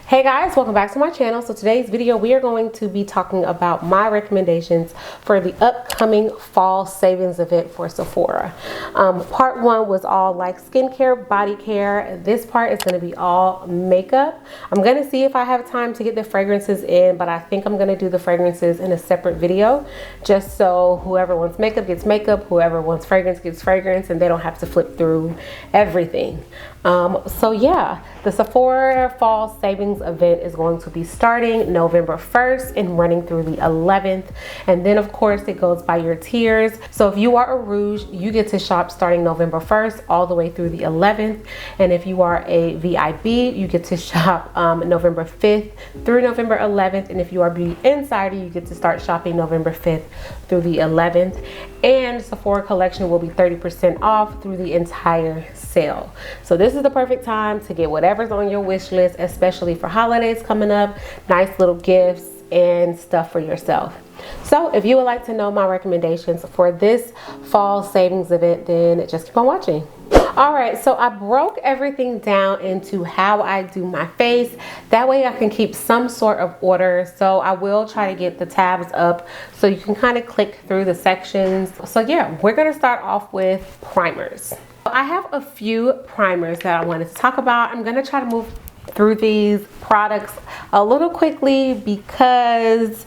Hey guys, welcome back to my channel. So today's video we are going to be talking about my recommendations for the upcoming fall savings event for Sephora. Part one was all like skincare, body care. This part is going to be all makeup. I'm going to see if I have time to get the fragrances in, but I think I'm going to do the fragrances in a separate video, just so whoever wants makeup gets makeup, whoever wants fragrance gets fragrance, and they don't have to flip through everything. So yeah, the Sephora Fall Savings Event is going to be starting November 1st and running through the 11th. And then of course it goes by your tiers. So if you are a Rouge, you get to shop starting November 1st all the way through the 11th. And if you are a VIB, you get to shop November 5th through November 11th. And if you are Beauty Insider, you get to start shopping November 5th through the 11th. And Sephora Collection will be 30% off through the entire sale. So this is the perfect time to get whatever's on your wish list, especially for holidays coming up, nice little gifts and stuff for yourself. So if you would like to know my recommendations for this fall savings event, then just keep on watching. Alright, so I broke everything down into how I do my face. That way I can keep some sort of order. So I will try to get the tabs up so you can kind of click through the sections. So yeah, we're going to start off with primers. I have a few primers that I wanted to talk about. I'm going to try to move through these products a little quickly because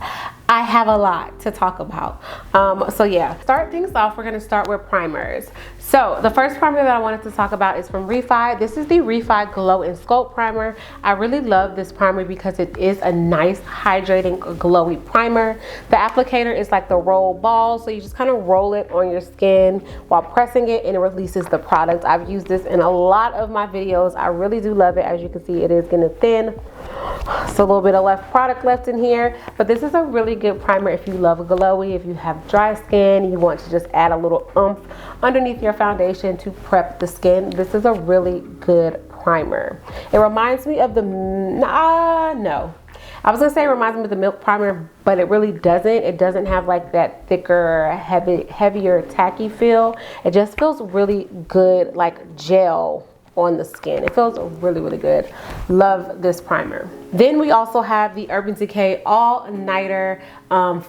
I have a lot to talk about. So yeah, start things off, we're gonna start with primers. So the first primer that I wanted to talk about is from Refy. This is the Refy Glow and Sculpt primer. I really love this primer because it is a nice hydrating glowy primer. The applicator is like the roll ball, so you just kind of roll it on your skin while pressing it and it releases the product. I've used this in a lot of my videos. I really do love it. As you can see, it is getting thin. So a little bit of product left in here, but this is a really good primer if you love glowy, if you have dry skin, you want to just add a little oomph underneath your foundation to prep the skin. This is a really good primer. It reminds me of the, no. I was gonna say it reminds me of the Milk primer, but it really doesn't. It doesn't have like that thicker, heavier, tacky feel. It just feels really good, like gel on the skin. It feels really, really good. Love this primer. Then we also have the Urban Decay All Nighter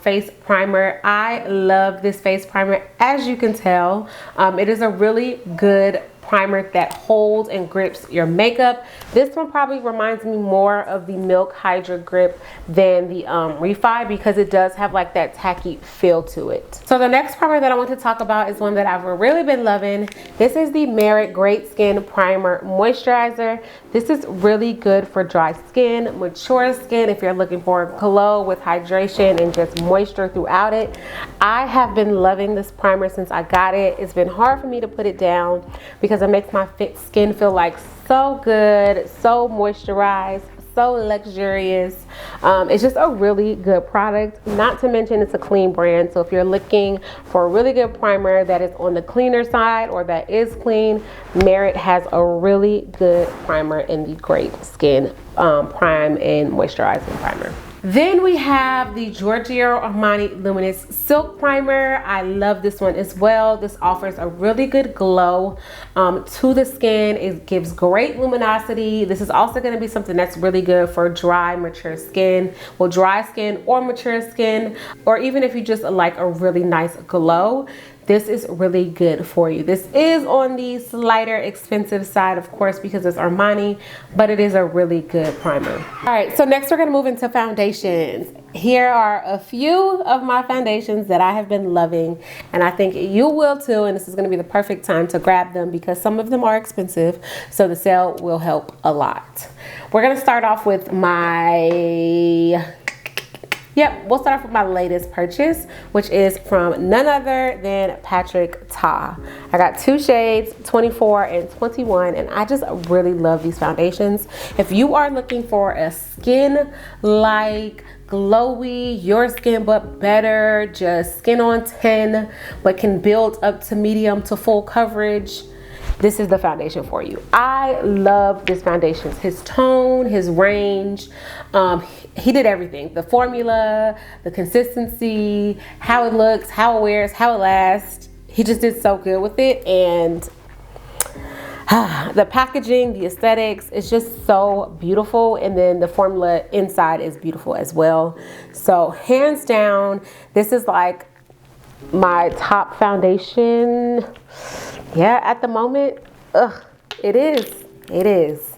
face primer. I love this face primer. As you can tell, it is a really good primer that holds and grips your makeup. This one probably reminds me more of the Milk Hydra Grip than the Refy because it does have like that tacky feel to it. So the next primer that I want to talk about is one that I've really been loving. This is the Merit Great Skin Primer Moisturizer. This is really good for dry skin, mature skin, if you're looking for a glow with hydration and just moisture throughout it. I have been loving this primer since I got it. It's been hard for me to put it down because it makes my skin feel like so good, so moisturized, so luxurious. It's just a really good product. Not to mention it's a clean brand, so if you're looking for a really good primer that is on the cleaner side or that is clean, Merit has a really good primer in the Great Skin Prime and Moisturizing Primer. Then we have the Giorgio Armani Luminous Silk Primer. I love this one as well. This offers a really good glow to the skin. It gives great luminosity. This is also going to be something that's really good for dry, mature skin. Well, dry skin or mature skin, or even if you just like a really nice glow, this is really good for you. This is on the slighter expensive side, of course, because it's Armani, but it is a really good primer. All right, so next we're gonna move into foundations. Here are a few of my foundations that I have been loving, and I think you will too, and this is gonna be the perfect time to grab them because some of them are expensive, so the sale will help a lot. We're gonna start off with we'll start off with my latest purchase, which is from none other than Patrick Ta. I got two shades, 24 and 21, and I just really love these foundations. If you are looking for a skin-like, glowy, your skin but better, just skin on 10, but can build up to medium to full coverage, this is the foundation for you. I love this foundation. His tone, his range, he did everything. The formula, the consistency, how it looks, how it wears, how it lasts. He just did so good with it, and The packaging, the aesthetics, it's just so beautiful, and then the formula inside is beautiful as well. So hands down, this is like my top foundation. Yeah, at the moment, it is.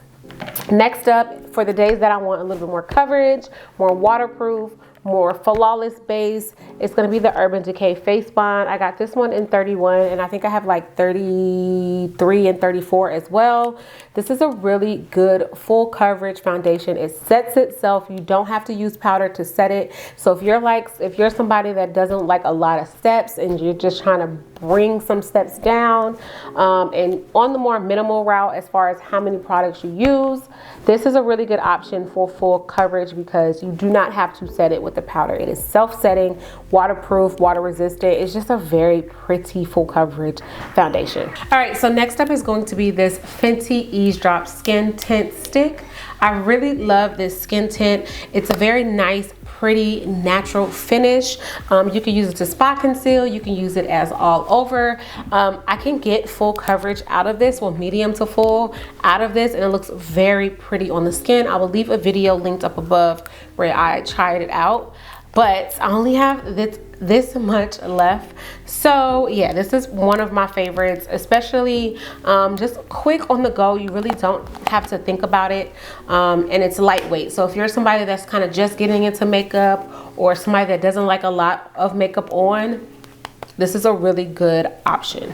Next up, for the days that I want a little bit more coverage, more waterproof, more flawless base, it's going to be the Urban Decay Face Bond. I got this one in 31, and I think I have like 33 and 34 as well. This is a really good full coverage foundation. It sets itself. You don't have to use powder to set it. So if you're somebody that doesn't like a lot of steps and you're just trying to bring some steps down, and on the more minimal route as far as how many products you use, this is a really good option for full coverage because you do not have to set it with the powder. It is self-setting, waterproof, water resistant. It's just a very pretty full coverage foundation. All right, so next up is going to be this Fenty Eavesdrop Skin Tint Stick. I really love this skin tint. It's a very nice, pretty, natural finish. You can use it to spot conceal. You can use it as all over. I can get full coverage out of this, well, medium to full out of this, and it looks very pretty on the skin. I will leave a video linked up above where I tried it out, but I only have this much left. So yeah, this is one of my favorites, especially just quick on the go. You really don't have to think about it, and it's lightweight. So if you're somebody that's kind of just getting into makeup, or somebody that doesn't like a lot of makeup on, this is a really good option.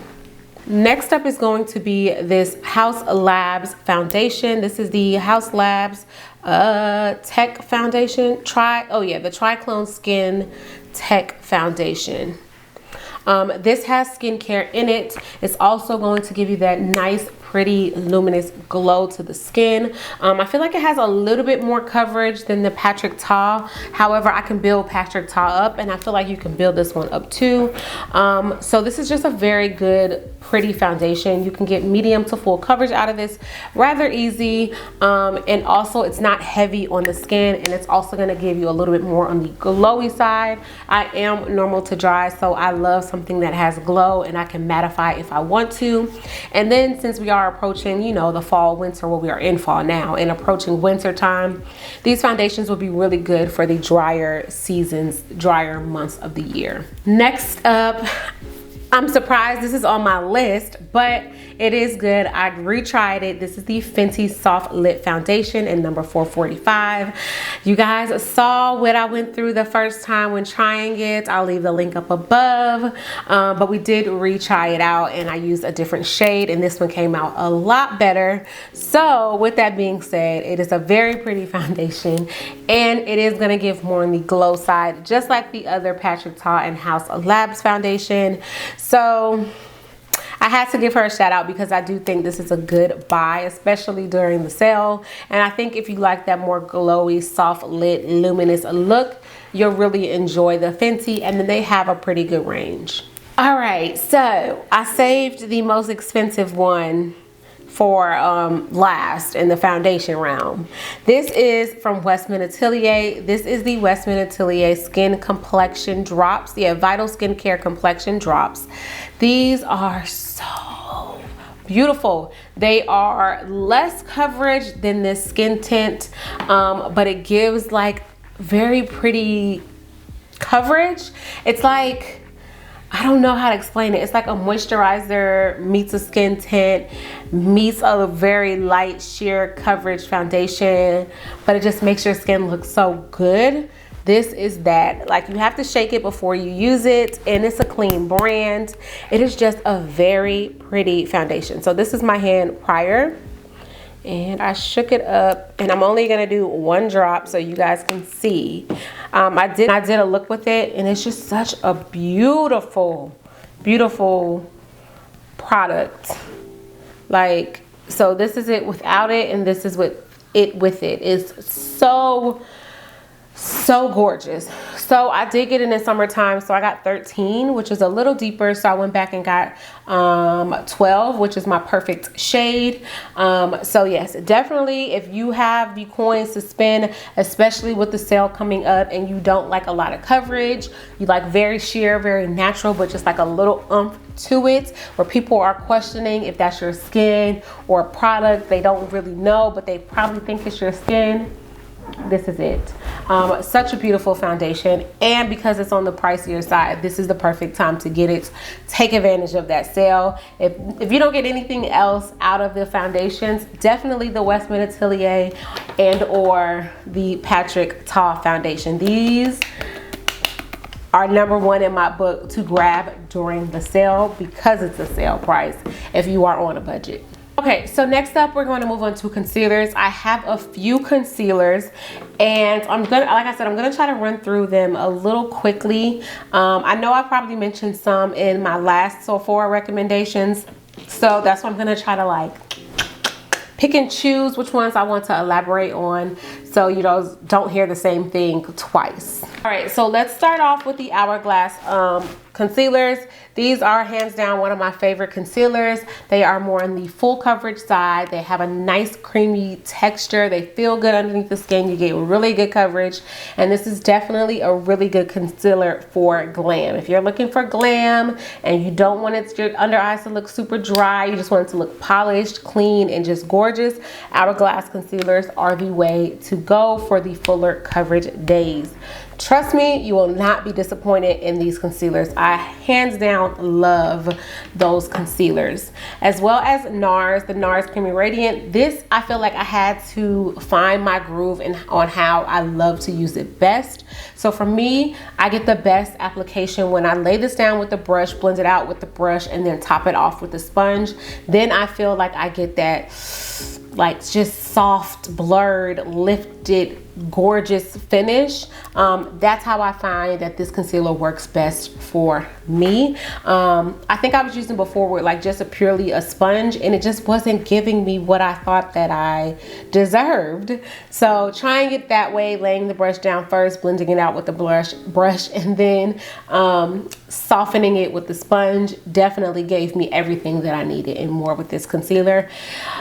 Next up is going to be this Haus Labs foundation. This is the Haus Labs Tech Foundation. The Triclone Skin Tech Foundation. This has skincare in it. It's also going to give you that nice, pretty, luminous glow to the skin. I feel like it has a little bit more coverage than the Patrick Ta. However, I can build Patrick Ta up, and I feel like you can build this one up too. So this is just a very good, pretty foundation. You can get medium to full coverage out of this rather easy, and also it's not heavy on the skin, and it's also going to give you a little bit more on the glowy side. I am normal to dry, so I love something that has glow, and I can mattify if I want to. And then since we are approaching, you know, the fall, winter, well, we are in fall now and approaching winter time, these foundations will be really good for the drier seasons, drier months of the year. Next up, I'm surprised this is on my list, but it is good. I retried it. This is the Fenty Soft Lit Foundation in number 445. You guys saw what I went through the first time when trying it. I'll leave the link up above, but we did retry it out, and I used a different shade, and this one came out a lot better. So with that being said, it is a very pretty foundation, and it is going to give more on the glow side, just like the other Patrick Ta and Haus Labs foundation. So I had to give her a shout out because I do think this is a good buy, especially during the sale. And I think if you like that more glowy, soft lit, luminous look, you'll really enjoy the Fenty, and then they have a pretty good range. All right, so I saved the most expensive one for last in the foundation realm. This is from Westman Atelier. This is the Westman Atelier Skin Complexion Drops. Yeah, Vital Skincare Complexion Drops. These are so beautiful. They are less coverage than this skin tint, but it gives like very pretty coverage. It's like, I don't know how to explain it. It's like a moisturizer meets a skin tint meets a very light sheer coverage foundation, but it just makes your skin look so good. This is that. Like, you have to shake it before you use it, and it's a clean brand. It is just a very pretty foundation. So this is my hand prior, and I shook it up, and I'm only gonna do one drop so you guys can see. I did a look with it, and it's just such a beautiful, beautiful product. Like, so this is it without it, and this is with it with it. It's so So gorgeous. So I did get it in summertime, so I got 13, which is a little deeper, so I went back and got 12, which is my perfect shade. So yes, definitely if you have the coins to spend, especially with the sale coming up, and you don't like a lot of coverage, you like very sheer, very natural, but just like a little oomph to it, where people are questioning if that's your skin or a product they don't really know, but they probably think it's your skin, this is it. Such a beautiful foundation, and because it's on the pricier side, this is the perfect time to get it. Take advantage of that sale. If you don't get anything else out of the foundations, definitely the Westman Atelier and or the Patrick Ta foundation. These are #1 in my book to grab during the sale because it's a sale price if you are on a budget. Okay, so next up we're going to move on to concealers. I have a few concealers, and I'm gonna, like I said, I'm gonna try to run through them a little quickly. I know I probably mentioned some in my last Sephora recommendations, so that's why I'm gonna try to like pick and choose which ones I want to elaborate on, so you don't hear the same thing twice. All right, so let's start off with the Hourglass concealers. These are hands down one of my favorite concealers. They are more on the full coverage side. They have a nice creamy texture. They feel good underneath the skin. You get really good coverage, and this is definitely a really good concealer for glam. If you're looking for glam and you don't want your under eyes to look super dry, you just want it to look polished, clean, and just gorgeous, Hourglass concealers are the way to go for the fuller coverage days. Trust me, you will not be disappointed in these concealers. I hands down love those concealers. As well as Nars, the Nars Creamy Radiant. This, I feel like I had to find my groove on how I love to use it best. So for me, I get the best application when I lay this down with the brush, blend it out with the brush, and then top it off with the sponge. Then I feel like I get that like just soft, blurred, lifted, gorgeous finish. That's how I find that this concealer works best for me. I think I was using before with like just purely a sponge, and it just wasn't giving me what I thought that I deserved. So trying it that way, laying the brush down first, blending it out with the brush, and then softening it with the sponge definitely gave me everything that I needed and more with this concealer.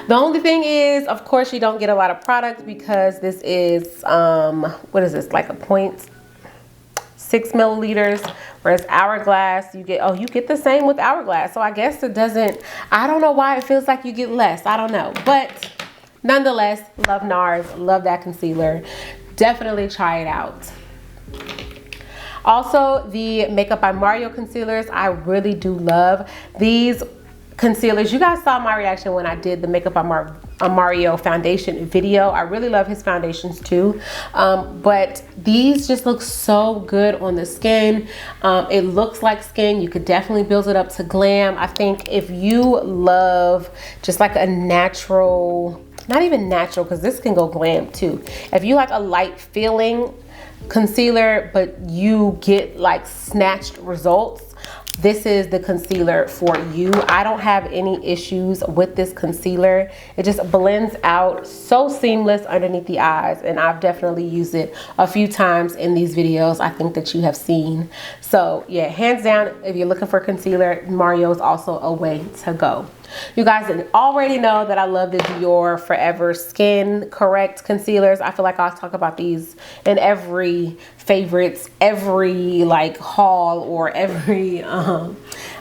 The only thing is, of course, you don't get a lot of product because this is what is this, like a 0.6 milliliters, whereas Hourglass you get the same with Hourglass. So I guess it doesn't, I don't know why it feels like you get less, I don't know, but nonetheless, love Nars, love that concealer. Definitely try it out. Also, the Makeup by Mario concealers, I really do love these concealers. You guys saw my reaction when I did the Makeup by Mario foundation video. I really love his foundations too, but these just look so good on the skin. It looks like skin. You could definitely build it up to glam. I think if you love just like a natural, not even natural, because this can go glam too. If you like a light feeling concealer but you get like snatched results, this is the concealer for you. I don't have any issues with this concealer. It just blends out so seamless underneath the eyes, and I've definitely used it a few times in these videos I think that you have seen. So yeah, hands down, if you're looking for concealer, Mario is also a way to go. You guys already know that I love the Dior Forever Skin Correct concealers. I feel like I'll talk about these in every favorites, every like haul, or every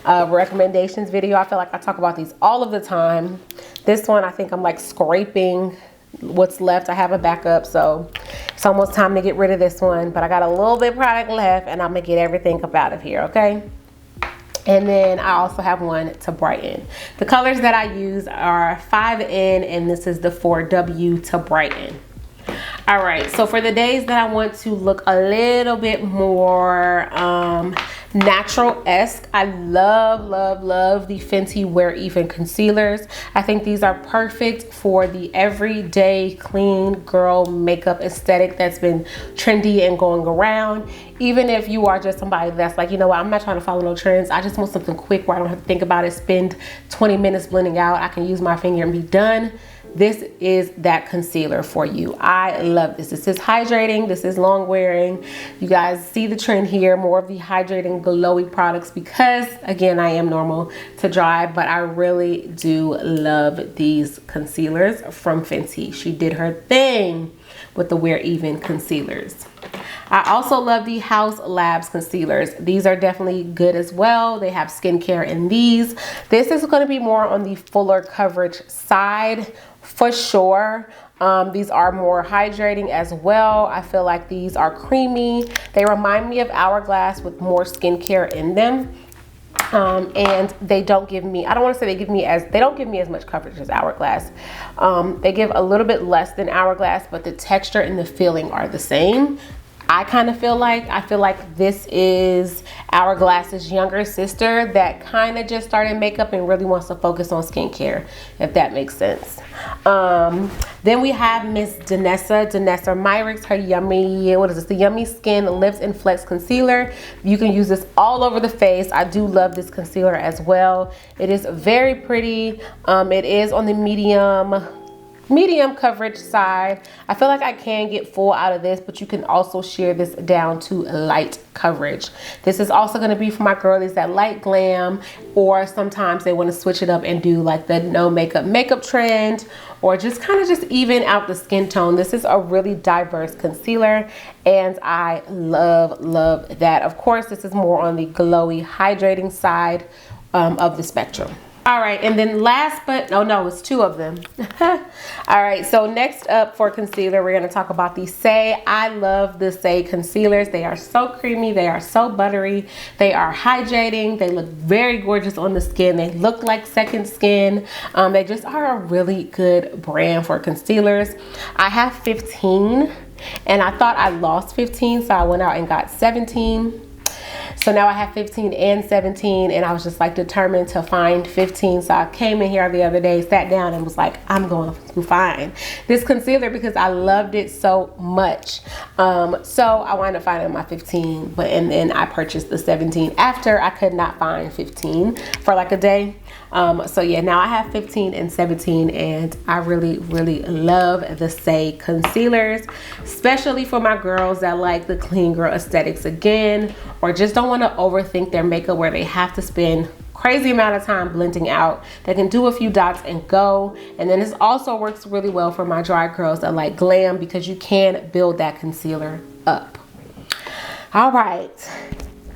recommendations video. I feel like I talk about these all of the time. This one, I think I'm like scraping what's left. I have a backup, so it's almost time to get rid of this one, but I got a little bit of product left and I'm gonna get everything up out of here, okay? And then I also have one to brighten. The colors that I use are 5N, and this is the 4W to brighten. All right, so for the days that I want to look a little bit more natural-esque, I love the Fenty Wear Even concealers. I think these are perfect for the everyday clean girl makeup aesthetic that's been trendy and going around. Even if you are just somebody that's like, you know what, I'm not trying to follow no trends, I just want something quick where I don't have to think about it, spend 20 minutes blending out, I can use my finger and be done. this is that concealer for you. I love this. This is hydrating. This is long wearing. You guys see the trend here, more of the hydrating glowy products because again, I am normal to dry, but I really do love these concealers from Fenty. She did her thing with the Wear Even concealers. I also love the Haus Labs concealers. These are definitely good as well. They have skincare in these. This is going to be more on the fuller coverage side for sure. These are more hydrating as well. I feel like these are creamy. They remind me of Hourglass with more skincare in them. And they don't give me, I don't want to say they don't give me as much coverage as Hourglass. They give a little bit less than Hourglass, but the texture and the feeling are the same. I feel like this is Hourglass's younger sister that kind of just started makeup and really wants to focus on skincare, if that makes sense. Then we have Miss Danessa Myricks, her yummy, what is this? The Yummy Skin Lips and Flex Concealer. You can use this all over the face. I do love this concealer as well. It is very pretty. It is on the medium coverage side. I feel like I can get full out of this, but you can also shear this down to light coverage. This is also going to be for my girlies that like glam, or sometimes they want to switch it up and do like the no makeup trend, or just kind of just even out the skin tone. This is a really diverse concealer and I love that. Of course, this is more on the glowy hydrating side of the spectrum. All right, and then last but, oh no, it's two of them. All right, so next up for concealer, we're gonna talk about the Say. I love the Say concealers. They are so creamy, they are so buttery, they are hydrating, they look very gorgeous on the skin, they look like second skin. They just are a really good brand for concealers. I have 15, and I thought I lost 15, so I went out and got 17. So now I have 15 and 17, and I was just like determined to find 15. So I came in here the other day, sat down and was like, I'm going to find this concealer because I loved it so much. So I wound up finding my 15, and then I purchased the 17 after I could not find 15 for like a day. So yeah, now I have 15 and 17, and I really love the Say concealers, especially for my girls that like the clean girl aesthetics again, or just don't want to overthink their makeup where they have to spend crazy amount of time blending out. They can do a few dots and go. And then this also works really well for my dry girls that like glam, because you can build that concealer up. All right.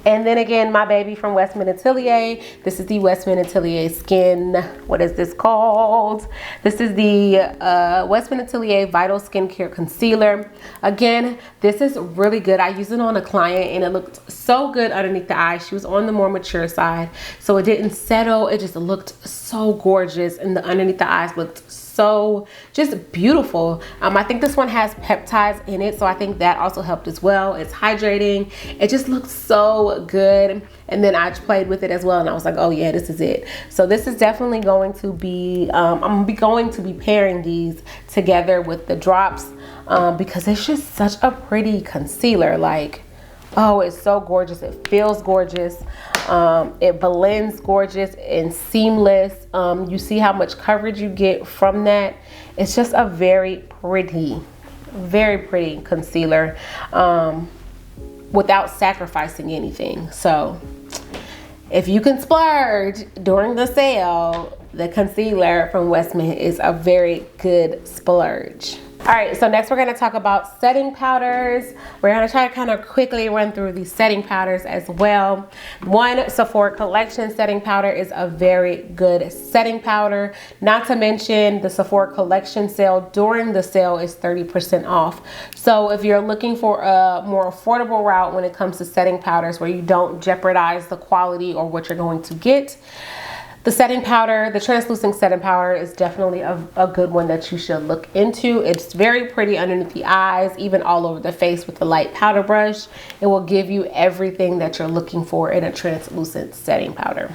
And then again, my baby from Westman Atelier. This is the Westman Atelier Skin. What is this called? This is the Westman Atelier Vital Skincare Concealer. Again, this is really good. I used it on a client and it looked so good underneath the eye. She was on the more mature side, so it didn't settle. It just looked so gorgeous, and the underneath the eyes looked so just beautiful. I think this one has peptides in it, so I think that also helped as well. It's hydrating. It just looks so good. And then I played with it as well, and I was like, oh yeah, this is it. So this is definitely going to be, I'm going to be pairing these together with the drops because it's just such a pretty concealer. Like, oh, it's so gorgeous. It feels gorgeous. It blends gorgeous and seamless. You see how much coverage you get from that. It's just a very pretty concealer without sacrificing anything. So if you can splurge during the sale, the concealer from Westman is a very good splurge. All right, so next we're gonna talk about setting powders. We're gonna try to kind of quickly run through these setting powders as well. One Sephora Collection setting powder is a very good setting powder. Not to mention the Sephora Collection sale during the sale is 30% off. So if you're looking for a more affordable route when it comes to setting powders where you don't jeopardize the quality or what you're going to get, the setting powder, the translucent setting powder is definitely a good one that you should look into. It's very pretty underneath the eyes, even all over the face with the light powder brush. It will give you everything that you're looking for in a translucent setting powder.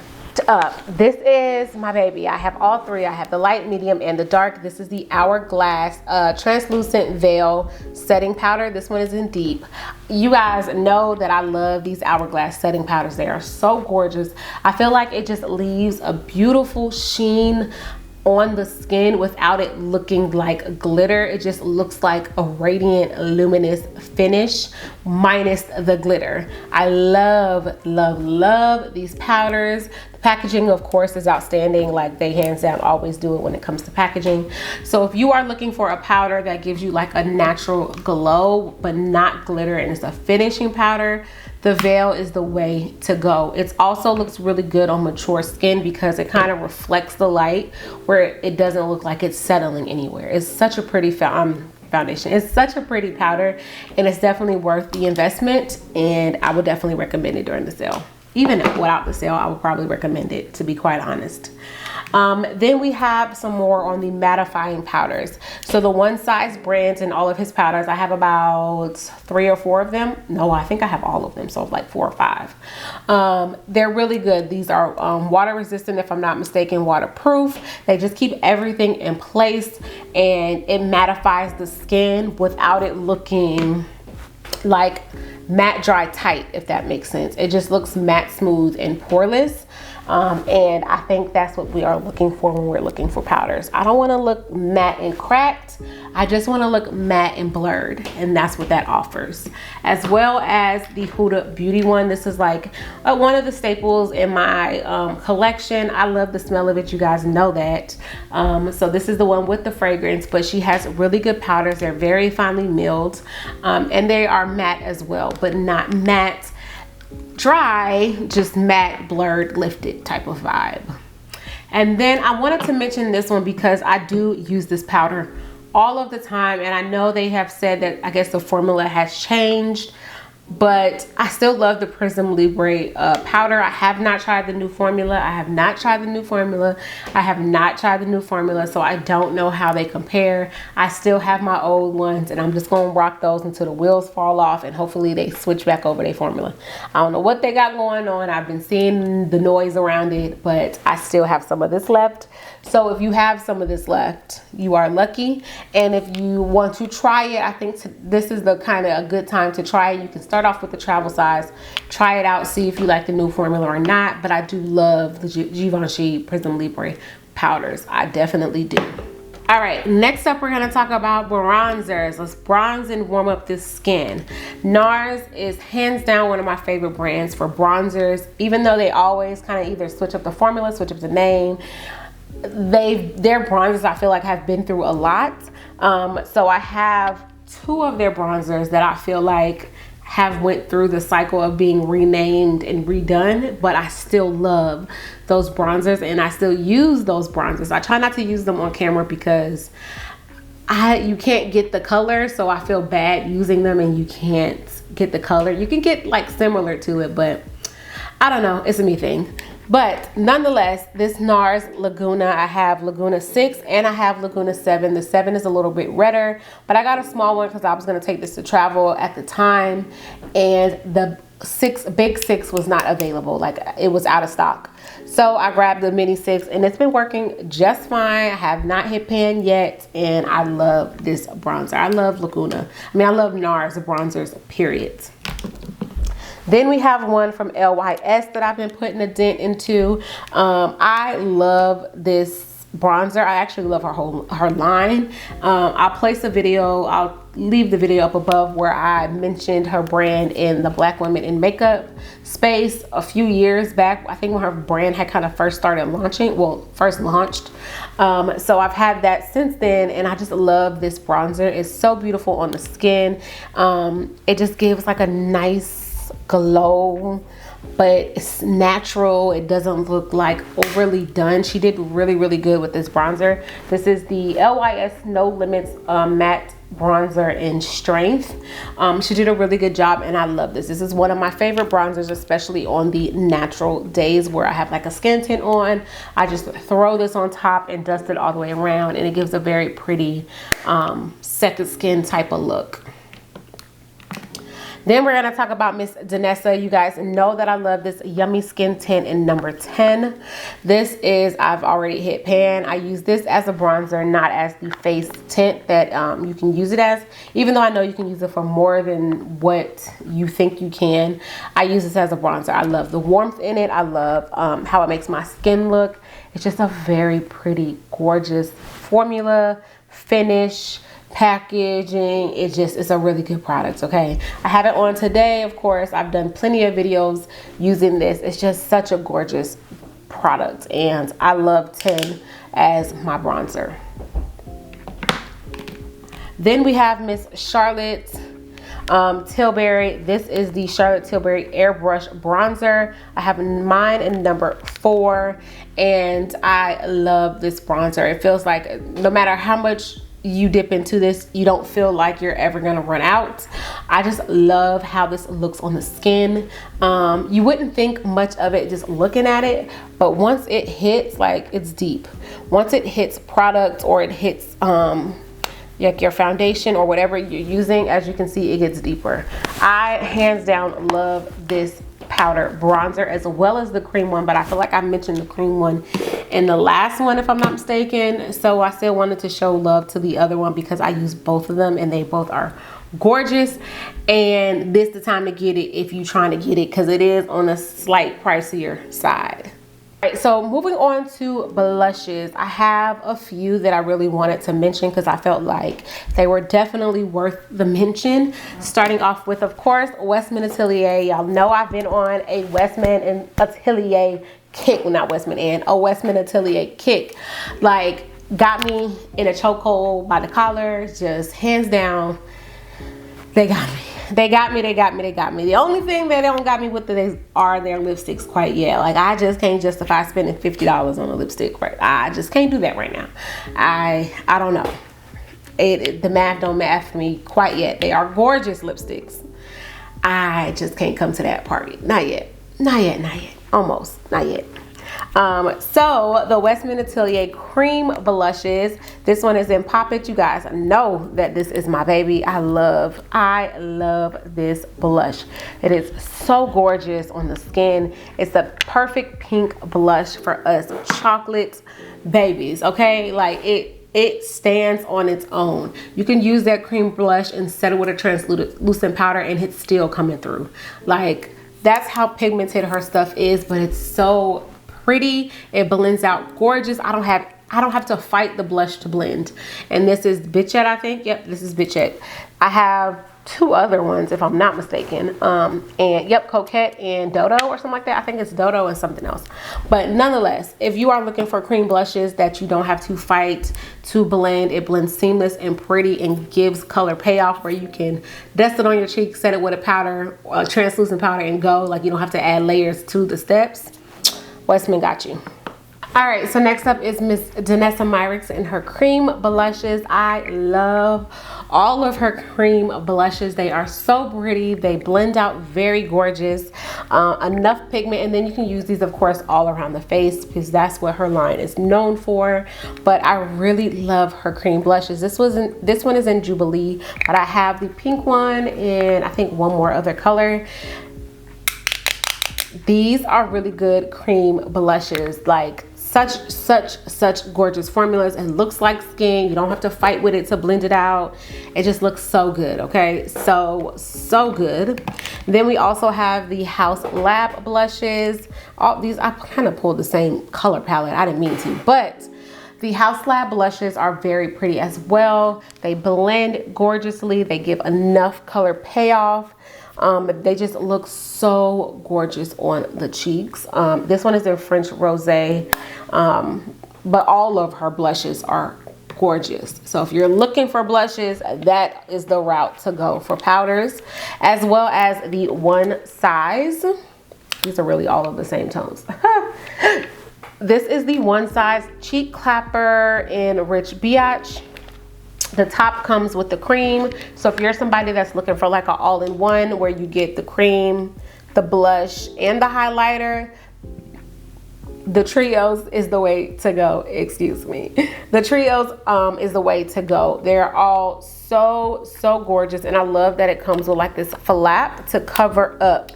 This is my baby. I have all three. I have the light, medium, and the dark. This is the Hourglass translucent veil setting powder. This one is in deep. You guys know that I love these Hourglass setting powders. They are so gorgeous. I feel like it just leaves a beautiful sheen on the skin without it looking like glitter. It just looks like a radiant, luminous finish minus the glitter. I love, love, love these powders. The packaging, of course, is outstanding. Like, they hands down always do it when it comes to packaging. So if you are looking for a powder that gives you like a natural glow but not glitter, and it's a finishing powder, the Veil is the way to go. It also looks really good on mature skin because it kind of reflects the light where it doesn't look like it's settling anywhere. It's such a pretty foundation. It's such a pretty powder, and it's definitely worth the investment, and I would definitely recommend it during the sale. Even without the sale, I would probably recommend it, to be quite honest. Then we have some more on the mattifying powders. So the One Size brands and all of his powders, I have about 3 or 4 of them. No, I think I have all of them, so like 4 or 5. They're really good. These are water resistant, if I'm not mistaken, waterproof. They just keep everything in place, and it mattifies the skin without it looking like matte dry tight, if that makes sense. It just looks matte, smooth, and poreless. And I think that's what we are looking for when we're looking for powders. I don't want to look matte and cracked. I just want to look matte and blurred, and that's what that offers. As well as the Huda Beauty one. This is like one of the staples in my collection. I love the smell of it. You guys know that. So this is the one with the fragrance, but she has really good powders. They're very finely milled, and they are matte as well, but not matte dry, just matte, blurred, lifted type of vibe. And then I wanted to mention this one because I do use this powder all of the time, and I know they have said that I guess the formula has changed, but I still love the Prism Libre powder. I have not tried the new formula. I have not tried the new formula. I have not tried the new formula, so I don't know how they compare. I still have my old ones, and I'm just going to rock those until the wheels fall off, and hopefully they switch back over their formula. I don't know what they got going on. I've been seeing the noise around it, but I still have some of this left. So if you have some of this left, you are lucky. And if you want to try it, I think this is the kind of a good time to try it. You can start off with the travel size, try it out, see if you like the new formula or not. But I do love the Givenchy Prism Libre powders. I definitely do. All right, next up we're gonna talk about bronzers. Let's bronze and warm up this skin. Nars is hands down one of my favorite brands for bronzers. Even though they always kind of either switch up the formula, switch up the name, their bronzers I feel like have been through a lot. So I have 2 of their bronzers that I feel like have went through the cycle of being renamed and redone, but I still love those bronzers, and I still use those bronzers. I try not to use them on camera because you can't get the color, so I feel bad using them and you can't get the color. You can get like similar to it, but I don't know, it's a me thing. But nonetheless, this Nars Laguna, I have Laguna 6 and I have Laguna 7. The 7 is a little bit redder, but I got a small one because I was going to take this to travel at the time, and the big 6 was not available. Like, it was out of stock. So I grabbed the mini 6, and it's been working just fine. I have not hit pan yet, and I love this bronzer. I love Laguna. I mean, I love Nars bronzers, period. Then we have one from LYS that I've been putting a dent into. I love this bronzer. I actually love her line. I'll place a video. I'll leave the video up above where I mentioned her brand in the Black Women in Makeup space a few years back. I think when her brand had kind of first started launching, first launched. So I've had that since then, and I just love this bronzer. It's so beautiful on the skin. It just gives like a nice glow, but it's natural. It doesn't look like overly done. She did really good with this bronzer. This is the LYS No Limits matte bronzer in strength. She did a really good job, and I love this. This is one of my favorite bronzers, especially on the natural days where I have like a skin tint on. I just throw this on top and dust it all the way around, and it gives a very pretty second skin type of look. Then we're going to talk about Miss Danessa. You guys know that I love this Yummy Skin Tint in number 10. This is, I've already hit pan. I use this as a bronzer, not as the face tint that you can use it as. Even though I know you can use it for more than what you think you can, I use this as a bronzer. I love the warmth in it. I love how it makes my skin look. It's just a very pretty, gorgeous formula, finish, packaging. It's a really good product. Okay, I have it on today. Of course, I've done plenty of videos using this. It's just such a gorgeous product, and I love 10 as my bronzer. Then we have Miss Charlotte Tilbury. This is the Charlotte Tilbury Airbrush Bronzer. I have mine in number 4, and I love this bronzer. It feels like no matter how much you dip into this, you don't feel like you're ever gonna run out. I just love how this looks on the skin. You wouldn't think much of it just looking at it, but once it hits, like, it's deep. Once it hits product, or it hits like your foundation or whatever you're using, as you can see, it gets deeper. I hands down love this powder bronzer as well as the cream one, but I feel like I mentioned the cream one in the last one, if I'm not mistaken. So I still wanted to show love to the other one because I use both of them and they both are gorgeous. And this is the time to get it if you're trying to get it, because it is on a slight pricier side. Alright, so moving on to blushes, I have a few that I really wanted to mention because I felt like they were definitely worth the mention. Starting off with, of course, Westman Atelier. Y'all know I've been on a Westman and Atelier kick. Well, not Westman and a Westman Atelier kick. Like, got me in a chokehold by the collar. Just hands down, they got me. They got me. The only thing they don't got me with are their lipsticks quite yet. Like, I just can't justify spending $50 on a lipstick. Right? I just can't do that right now. I don't know. The math don't math for me quite yet. They are gorgeous lipsticks. I just can't come to that party. Not yet. Almost. Not yet. So the Westman Atelier cream blushes. This one is in Pop It. You guys know that this is my baby. I love this blush. It is so gorgeous on the skin. It's the perfect pink blush for us chocolate babies. Okay, like it stands on its own. You can use that cream blush and set it with a translucent powder and it's still coming through. Like, that's how pigmented her stuff is, but it's so pretty. It blends out gorgeous. I don't have to fight the blush to blend. And this is Bitchet, I think. Yep, this is Bitchet. I have 2 other ones, if I'm not mistaken. And yep, Coquette and Dodo or something like that. I think it's Dodo and something else. But nonetheless, if you are looking for cream blushes that you don't have to fight to blend, it blends seamless and pretty and gives color payoff, where you can dust it on your cheek, set it with a powder, a translucent powder, and go. Like, you don't have to add layers to the steps. Westman got you. All right, so next up is Miss Danessa Myricks and her cream blushes. I love all of her cream blushes. They are so pretty. They blend out very gorgeous. Enough pigment, and then you can use these, of course, all around the face because that's what her line is known for. But I really love her cream blushes. This one is in Jubilee, but I have the pink one and I think one more other color. These are really good cream blushes. Like, such gorgeous formulas. It looks like skin. You don't have to fight with it to blend it out. It just looks so good. Okay, so good. Then we also have the Haus Lab blushes. All these, I kind of pulled the same color palette. I didn't mean to, but the Haus Lab blushes are very pretty as well. They blend gorgeously. They give enough color payoff. They just look so gorgeous on the cheeks. This one is in French Rosé, but all of her blushes are gorgeous. So if you're looking for blushes, that is the route to go for powders, as well as the One Size. These are really all of the same tones. This is the One Size Cheek Clapper in Rich Biatch. The top comes with the cream. So if you're somebody that's looking for like an all-in-one where you get the cream, the blush, and the highlighter, the Trios is the way to go. Excuse me. The Trios is the way to go. They're all so gorgeous, and I love that it comes with like this flap to cover up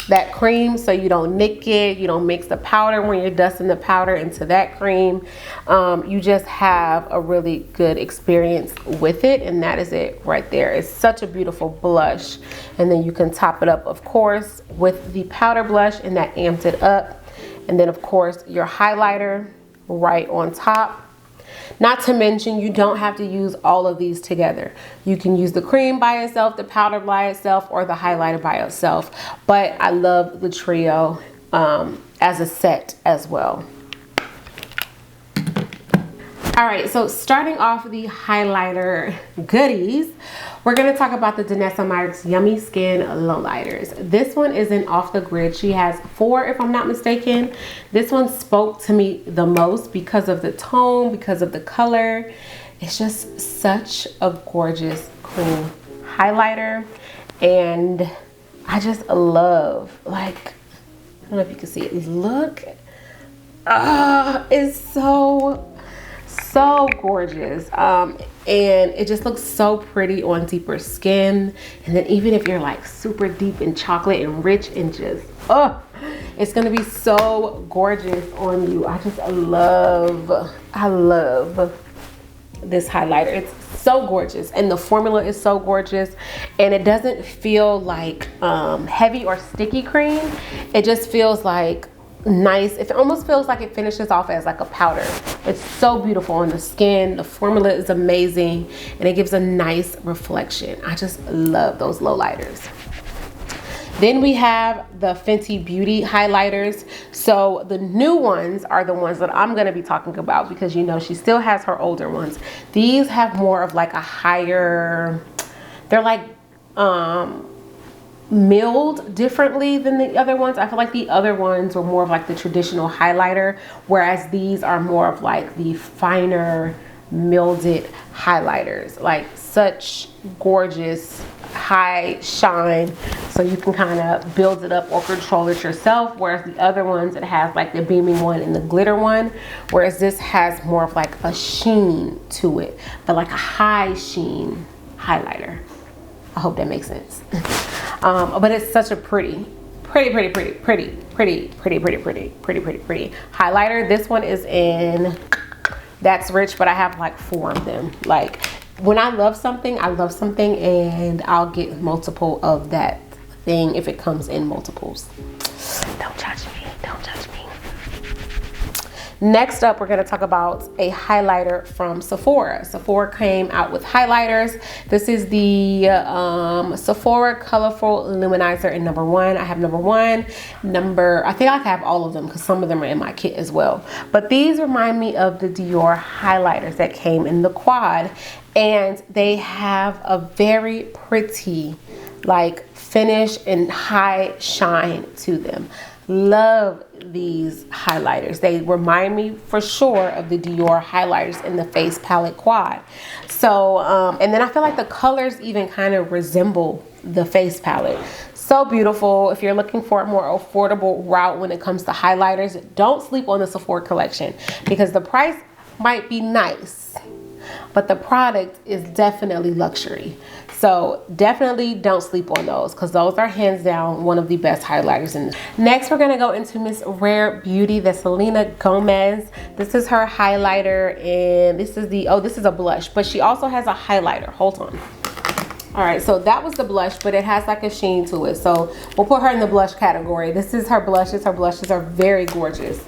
that cream so you don't nick it, you don't mix the powder when you're dusting the powder into that cream. You just have a really good experience with it, and that is it right there. It's such a beautiful blush, and then you can top it up, of course, with the powder blush, and that amps it up. And then, of course, your highlighter. right on top. Not to mention, you don't have to use all of these together. You can use the cream by itself, the powder by itself, or the highlighter by itself. But I love the trio as a set as well. All right, so starting off the highlighter goodies, we're gonna talk about the Danessa Myricks Yummy Skin Lowlighters. This one isn't off the grid. She has 4, if I'm not mistaken. This one spoke to me the most because of the tone, because of the color. It's just such a gorgeous cream highlighter. And I just love, like, I don't know if you can see it. Look, it's so gorgeous, and it just looks so pretty on deeper skin. And then even if you're like super deep in chocolate and rich and just it's gonna be so gorgeous on you. I love this highlighter. It's so gorgeous, and the formula is so gorgeous, and it doesn't feel like heavy or sticky cream. It just feels like nice. It almost feels like it finishes off as like a powder. It's so beautiful on the skin. The formula is amazing, and it gives a nice reflection. I just love those lowlighters. Then we have the Fenty Beauty highlighters. So the new ones are the ones that I'm going to be talking about, because you know she still has her older ones. These have more of like a higher, they're like milled differently than the other ones. I feel like the other ones were more of like the traditional highlighter, whereas these are more of like the finer milded highlighters. Like such gorgeous high shine, so you can kind of build it up or control it yourself, whereas the other ones, it has like the beaming one and the glitter one, whereas this has more of like a sheen to it, but like a high sheen highlighter. I hope that makes sense. But it's such a pretty highlighter. This one is in That's Rich, but I have like 4 of them. Like when I love something, and I'll get multiple of that thing if it comes in multiples. Don't judge me, don't judge me. Next up, we're going to talk about a highlighter from Sephora. Sephora came out with highlighters. This is the Sephora Colorful Luminizer in number 1. I have number 1. I think I have all of them because some of them are in my kit as well. But these remind me of the Dior highlighters that came in the quad. And they have a very pretty like finish and high shine to them. Love these highlighters. They remind me for sure of the Dior highlighters in the face palette quad. So and then I feel like the colors even kind of resemble the face palette. So beautiful. If you're looking for a more affordable route when it comes to highlighters, don't sleep on the Sephora collection, because the price might be nice, but the product is definitely luxury. So definitely don't sleep on those, because those are hands down one of the best highlighters in this. Next, we're gonna go into Miss Rare Beauty, the Selena Gomez. This is her highlighter, and this is this is a blush, but she also has a highlighter. Hold on. All right, so that was the blush, but it has like a sheen to it. So we'll put her in the blush category. This is her blushes. Her blushes are very gorgeous.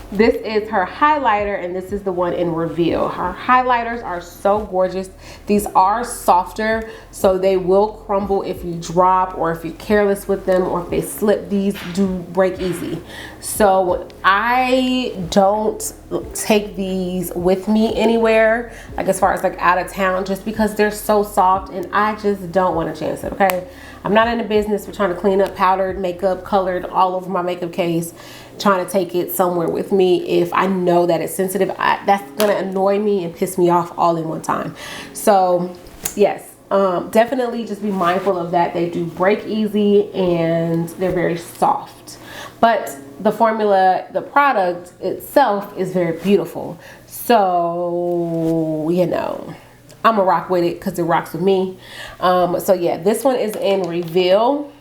This is her highlighter, and this is the one in Reveal. Her highlighters are so gorgeous. These are softer, so they will crumble if you drop or if you're careless with them, or if they slip. These do break easy. So I don't take these with me anywhere, like as far as like out of town, just because they're so soft, and I just don't want to chance it, okay? I'm not in the business for trying to clean up powdered makeup, colored all over my makeup case, trying to take it somewhere with me if I know that it's sensitive. That's gonna annoy me and piss me off all in one time. So yes, definitely just be mindful of that. They do break easy, and they're very soft, but the formula, the product itself is very beautiful. So, you know, I'm a rock with it because it rocks with me. So yeah, this one is in Reveal.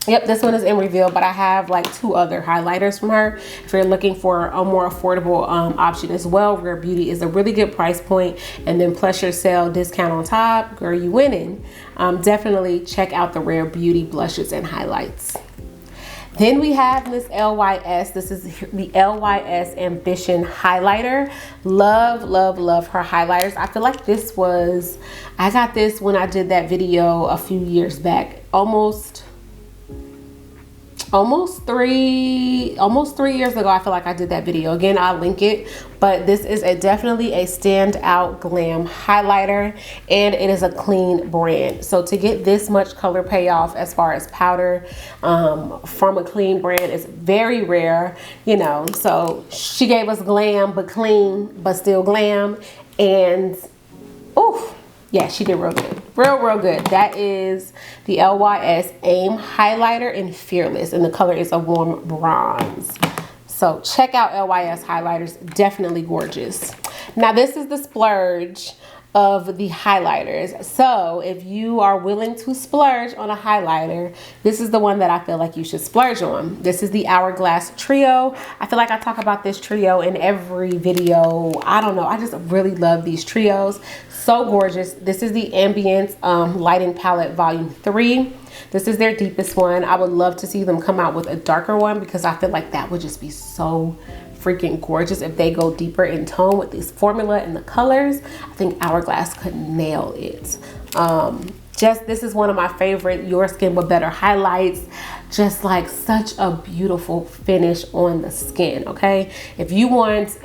Yep, this one is in Reveal, but I have like 2 other highlighters from her if you're looking for a more affordable option as well. Rare Beauty is a really good price point, and then plus your sale discount on top, girl, you winning. Definitely check out the Rare Beauty blushes and highlights. Then we have this LYS. This is the LYS Ambition highlighter. Love, love, love her highlighters. I feel like this was, I got this when I did that video a few years back, almost 3 years ago. I feel like I did that video. Again, I'll link it, but this is definitely a standout glam highlighter, and it is a clean brand. So to get this much color payoff as far as powder from a clean brand is very rare, you know. So she gave us glam but clean but still glam, and oof, yeah, she did real good. Real good. That is the LYS Aim highlighter in Fearless, and the color is a warm bronze. So check out LYS highlighters, definitely gorgeous. Now this is the splurge of the highlighters. So if you are willing to splurge on a highlighter, this is the one that I feel like you should splurge on. This is the Hourglass Trio. I feel like I talk about this trio in every video. I don't know, I just really love these trios. So gorgeous. This is the Ambience Lighting Palette Volume 3. This is their deepest one. I would love to see them come out with a darker one, because I feel like that would just be so freaking gorgeous if they go deeper in tone with this formula and the colors. I think Hourglass could nail it. This is one of my favorite Your Skin But Better highlights. Just like such a beautiful finish on the skin, okay? If you want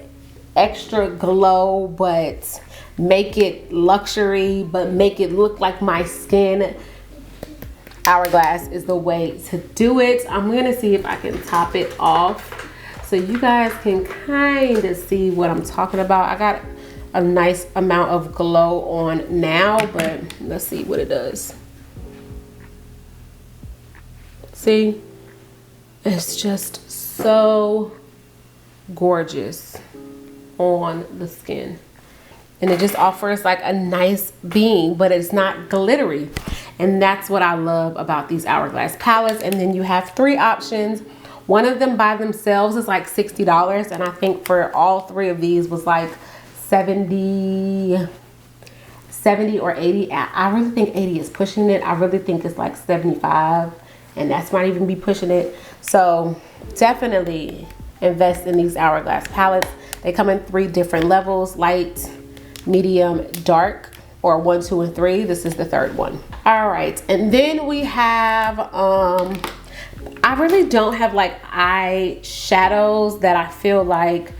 extra glow but make it luxury but make it look like my skin, Hourglass is the way to do it. I'm gonna see if I can top it off so you guys can kind of see what I'm talking about. I got a nice amount of glow on now, but let's see what it does. See, it's just so gorgeous on the skin, and it just offers like a nice beam, but it's not glittery, and that's what I love about these Hourglass palettes. And then you have 3 options. One of them by themselves is like $60, and I think for all 3 of these was like 70 or 80. I really think 80 is pushing it. I really think it's like 75, and that's not even be pushing it. So definitely invest in these Hourglass palettes. They come in 3 different levels: light, medium, dark, or 1, 2, and 3. This is the 3rd one. All right, and then we have I really don't have like eye shadows that I feel like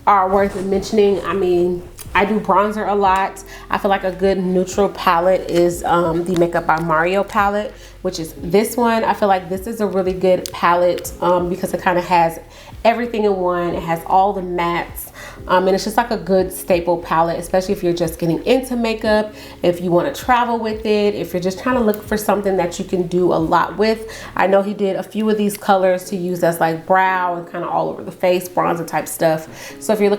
are worth mentioning. I mean, I do bronzer a lot. I feel like a good neutral palette is the Makeup by Mario palette, which is this one. I feel like this is a really good palette because it kind of has everything in one. It has all the mattes. And it's just like a good staple palette, especially if you're just getting into makeup, if you want to travel with it, if you're just trying to look for something that you can do a lot with. I know he did a few of these colors to use as like brow and kind of all over the face, bronzer type stuff. So if you're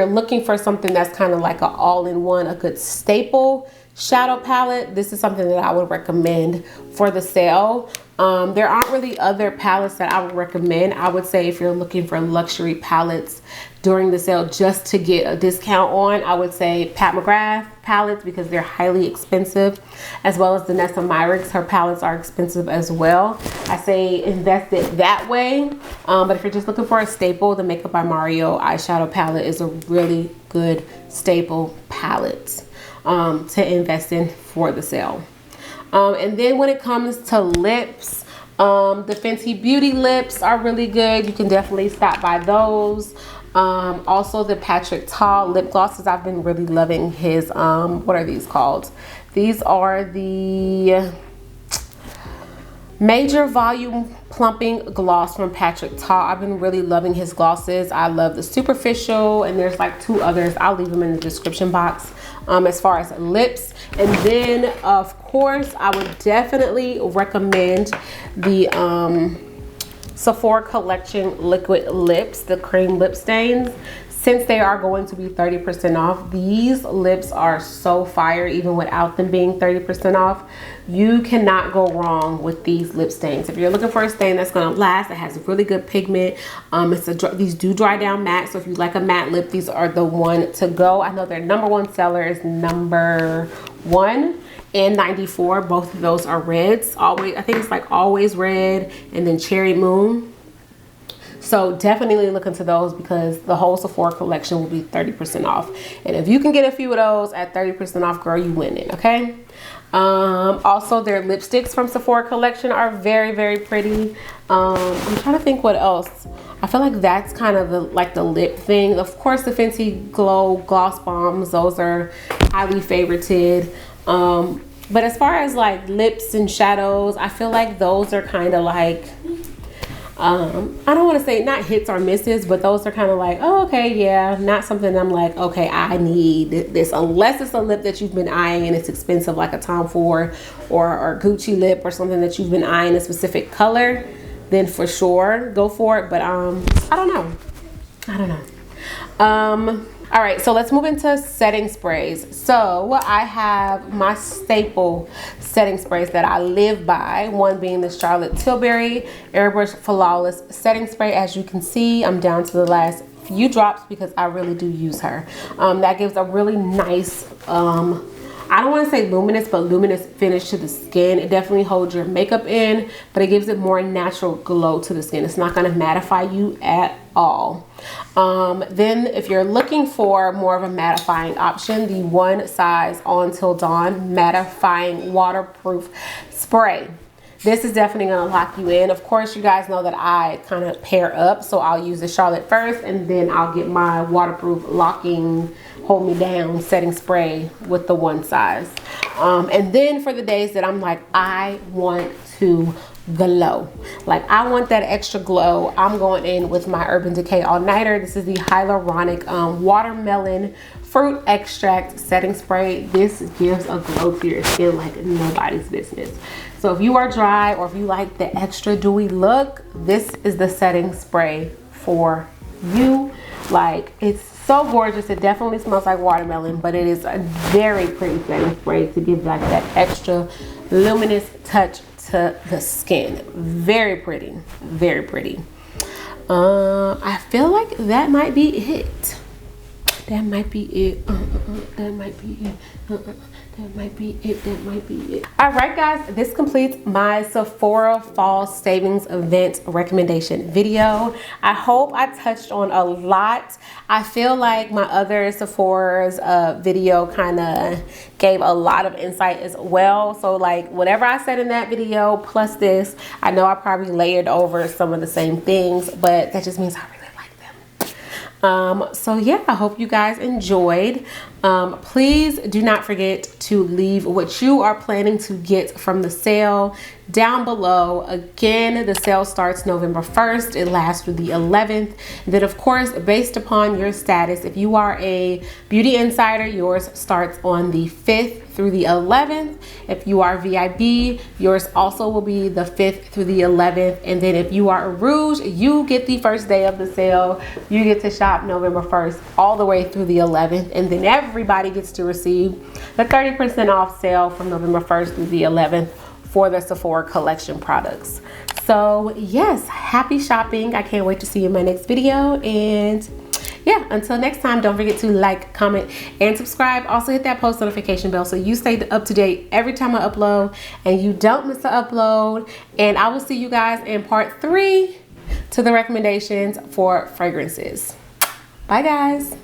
looking for something that's kind of like an all-in-one, a good staple shadow palette, this is something that I would recommend for the sale. There aren't really other palettes that I would recommend. I would say if you're looking for luxury palettes during the sale just to get a discount on, I would say Pat McGrath palettes, because they're highly expensive, as well as Vanessa Myricks. Her palettes are expensive as well. I say invest it that way. But if you're just looking for a staple, the Makeup by Mario eyeshadow palette is a really good staple palette to invest in for the sale. And then when it comes to lips, the Fenty Beauty lips are really good. You can definitely stop by those. Also the Patrick Ta lip glosses. I've been really loving his, what are these called? These are the Major Volume Plumping Gloss from Patrick Ta. I've been really loving his glosses. I love the Superficial, and there's like 2 others. I'll leave them in the description box as far as lips. And then of course I would definitely recommend the Sephora Collection liquid lips, the cream lip stains. Since they are going to be 30% off, these lips are so fire even without them being 30% off. You cannot go wrong with these lip stains. If you're looking for a stain that's gonna last, that has really good pigment, these do dry down matte, so if you like a matte lip, these are the one to go. I know their #1 seller is #1, and 94. Both of those are reds. Always, I think it's like Always Red and then Cherry Moon. So definitely look into those because the whole Sephora collection will be 30% off. And if you can get a few of those at 30% off, girl, you winning, okay? Also, their lipsticks from Sephora collection are very, very pretty. I'm trying to think what else. I feel like that's kind of the lip thing. Of course, the Fenty Glow Gloss Bombs, those are highly favorited. But as far as like lips and shadows, I feel like those are kind of like, I don't want to say not hits or misses, but those are kind of like, oh, okay, yeah, not something I'm like, okay, I need this, unless it's a lip that you've been eyeing and it's expensive, like a Tom Ford or Gucci lip or something that you've been eyeing a specific color, then for sure go for it. But I don't know. All right, so let's move into setting sprays. So I have my staple setting sprays that I live by, one being the Charlotte Tilbury Airbrush Flawless Setting Spray. As you can see, I'm down to the last few drops because I really do use her. That gives a really nice, I don't want to say luminous, but luminous finish to the skin. It definitely holds your makeup in, but it gives it more natural glow to the skin. It's not going to mattify you at all. Then if you're looking for more of a mattifying option, the One Size On Till Dawn Mattifying Waterproof Spray. This is definitely going to lock you in. Of course, you guys know that I kind of pair up, so I'll use the Charlotte first, and then I'll get my waterproof locking hold me down setting spray with the One Size. And then for the days that I'm like, I want to glow, like I want that extra glow, I'm going in with my Urban Decay All Nighter. This is the Hyaluronic Watermelon Fruit Extract Setting Spray. This gives a glow to your skin like nobody's business. So if you are dry or if you like the extra dewy look, this is the setting spray for you. Like, it's so gorgeous. It definitely smells like watermelon, but it is a very pretty setting spray to give like that extra luminous touch to the skin. Very pretty, very pretty. I feel like that might be it. That might be it. That might be it. That might be it. That might be it. All right, guys, this completes my Sephora Fall Savings Event recommendation video. I hope I touched on a lot. I feel like my other Sephora's video kind of gave a lot of insight as well. So like whatever I said in that video plus this, I know I probably layered over some of the same things, but that just means I really like them. So yeah, I hope you guys enjoyed. Please do not forget to leave what you are planning to get from the sale down below. Again, the sale starts November 1st. It lasts through the 11th. Then of course, based upon your status, if you are a beauty insider, yours starts on the 5th through the 11th. If you are VIB, yours also will be the 5th through the 11th. And then if you are a Rouge, you get the first day of the sale. You get to shop November 1st all the way through the 11th. And then everybody gets to receive the 30% off sale from November 1st through the 11th for the Sephora collection products. So yes, happy shopping. I can't wait to see you in my next video. And yeah, until next time, don't forget to like, comment, and subscribe. Also hit that post notification bell so you stay up to date every time I upload and you don't miss the upload. And I will see you guys in part 3 to the recommendations for fragrances. Bye guys.